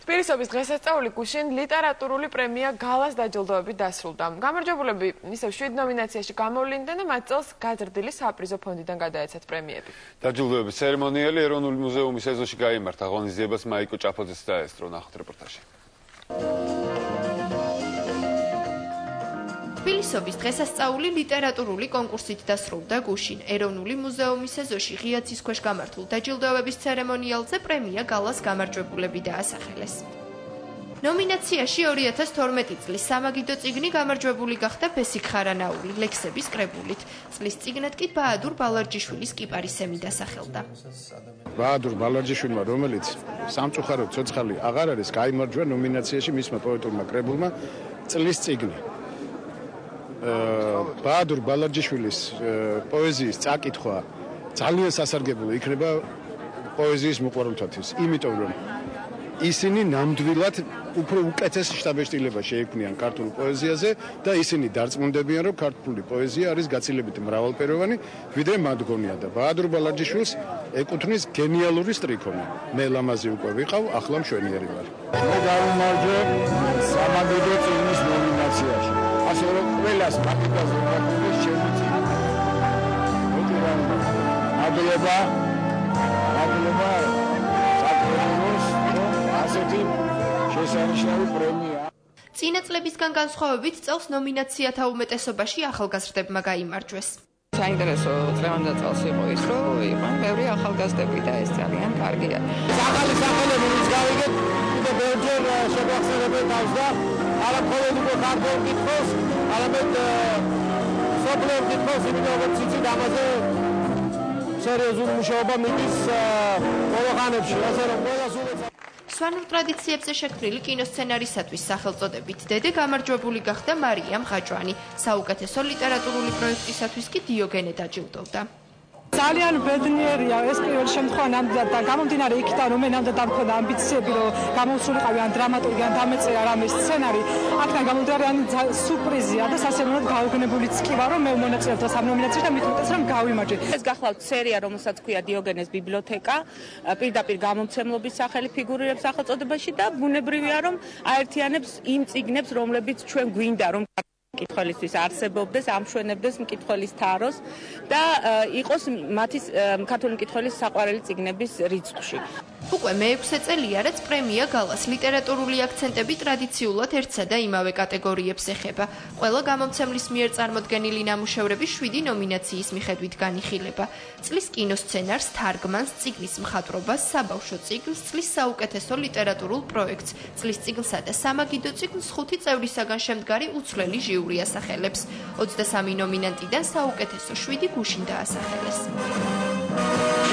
თბილისობის დღესასწაული გუშინ ლიტერატურული პრემია გალას დაჯილდოებით დასრულდა. გამარჯვებულები ისევ 7 ნომინაციაში გამოვლინდნენ და მათ წელს გაზრდილი საპრიზო ფონდიდან გადაეცათ პრემიები. დაჯილდოების ცერემონიალი ეროვნული მუზეუმის ეზოში გაიმართა. ღონისძიებას მაიკო ჭაფოძეს დაესწრო, ნახოთ რეპორტაჟი. თბილისობის დღესასწაული ლიტერატურული კონკურსით დასრულდა გუშინ. ეროვნული მუზეუმის ეზოში ღია ცის ქვეშ გამართულ დაჯილდოების ცერემონიალზე პრემია გალას გამარჯვებულები დაასახელეს. ნომინაციაში 2012 წლის სამაგიდო წიგნი გამარჯვებული გახდა ბესიკ ხარანაული ლექსების კრებულით. წლის წიგნად კი ბაადურ ბალარჯიშვილის კიპარისემი დასახელდა. ბაადურ ბალარჯიშვილმა, რომელიც სამწუხაროდ ცოცხალი აღარ არის, გაიმარჯვა ნომინაციაში მისმა პოეტურმა კრებულმა წლის წიგნი. ბაადურ ბალარჯიშვილის პოეზიის წაკითხვა ძალიან სასარგებლო იქნება პოეზიის მოყვარულთათვის, იმიტომ რომ ისინი ნამდვილად უფრო უკეთეს შთაბეჭდილება შეექმნიან ქართულ პოეზიაზე და ისინი დარწმუნდებიან, რომ ქართული პოეზია არის გაცილებით მრავალფეროვანი, ვიდრე მათ გონია და ბაადურ ბალარჯიშვილს ეკუთვნის გენიალური სტრიქონი. მე ლამაზი უკვე ვიყავ, ახლა მშვენიერი ვარ. მე გავიმარჯვებ სამაგიდო წიგნის ნომინაციაში. ასე რომ ყველას მაგიდაზე მოგდეს შემიძლია. მადლობა საქართველოს ასეთი შესანიშნავი პრემია. წინა წლებისგან განსხვავებით წელს ნომინაციათა უმეტესობაში ახალგაზრდებმა გაიმარჯვეს. საინტერესო წლევანდელ წელს იყო ის, რომ იყვნენ ბევრი ახალგაზრდები და ეს ძალიან კარგია. ახალი სახელები ვინც გავიგეთ, კიდევ ბევრჯერ შეგვახსენებენ თავს და არა მხოლოდ უკვე ქართულ კითხვას, არამედ სოფლიო კითხვას, იმიტომ რომ ციცით ამაზე სერიოზული მუშაობა მიდის ბოლო ხანებში, ასე რომ ყველას უვეცარ. სვანურ ტრადიციებზე შექმნილი კინოსცენარისათვის სახელწოდებით დედე გამარჯვებული გახდა მარიამ ღაჭვანი. საუკეთესო ლიტერატურული პროექტისათვის კი დიოგენე დაჯილდოვდა. ძალიან ბედნიერია ეს პირველი შემთხვევა ნამდვილად და გამომდინარე იქიდან რომ მე ნამდვილად ამქონდა ამბიციები რომ გამოსულიყავი ან დრამატურგი ან დამეწერა რამე სცენარი აქედან გამომდინარე სურპრიზია და სასიამოვნოდ გაუგნებულიც კი ვარ რომ მე მონაწილეობ ამ ნომინაციაში და მithumetes რომ გავიმარჯვე. ეს გახლავთ სერია რომელსაც ქვია დიოგენეს ბიბლიოთეკა პირდაპირ გამომცემლობის სახელი ფიგურირებს სახელწოდებაში და ბუნებრივია რომ აერთიანებს იმ წიგნებს რომლებიც ჩვენ გვინდა რომ მკითხველისთვის არსებობდეს, ამშვენებდეს მკითხველის თაროს და იყოს მათი ქართული მკითხველის საყვარელი წიგნების რიცხვში. უკვე მე-6 წელია, რაც პრემია გალას ლიტერატურული აქცენტები ტრადიციულად ერთსა და იმავე კატეგორიებს ეხება. ყველა გამომცემლის მიერ წარმოდგენილი ნამუშევრები 7 ნომინაციის მიხედვით განიხილება. წლის კინოსცენარს, თარგმანს, წიგნის მხატვრობას, საბავშვო წიგნს, წლის საუკეთესო ლიტერატურულ პროექტს, წლის წიგნსა და სამაგიდო წიგნს 5 წევრისაგან შემდგარი უცვლელი ჟიური ასახელებს. 23 ნომინანტიდან საუკეთესო 7 გუშინ დაასახელეს.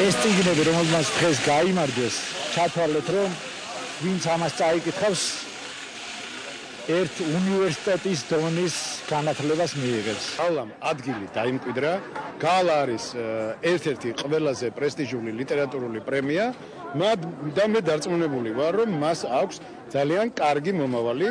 ეს წიგნები, რომელმაც დღეს გაიმარჯვეს, ჩათვალეთ, რომ ვინც ამას წაიკითხავს, ერთ უნივერსიტეტის დონის განათლებას მიიღებს. გალამ ადგილი დაიმკვიდრა. გალა არის ერთ-ერთი ყველაზე პრესტიჟული ლიტერატურული პრემია და მე დარწმუნებული ვარ, რომ მას აქვს ძალიან კარგი მომავალი.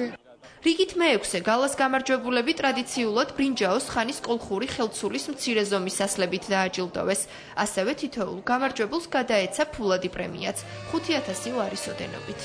რიგით მე-6 გალას გამარჯვებულები ტრადიციულად ბრინჯაოს ხანის კოლხური ხელცულის მცირე ზომის ასლებით დააჯილდოვეს. ასევე თითოეულ გამარჯვებულს გადაეცა ფულადი პრემიაც 5000 ლარის ოდენობით.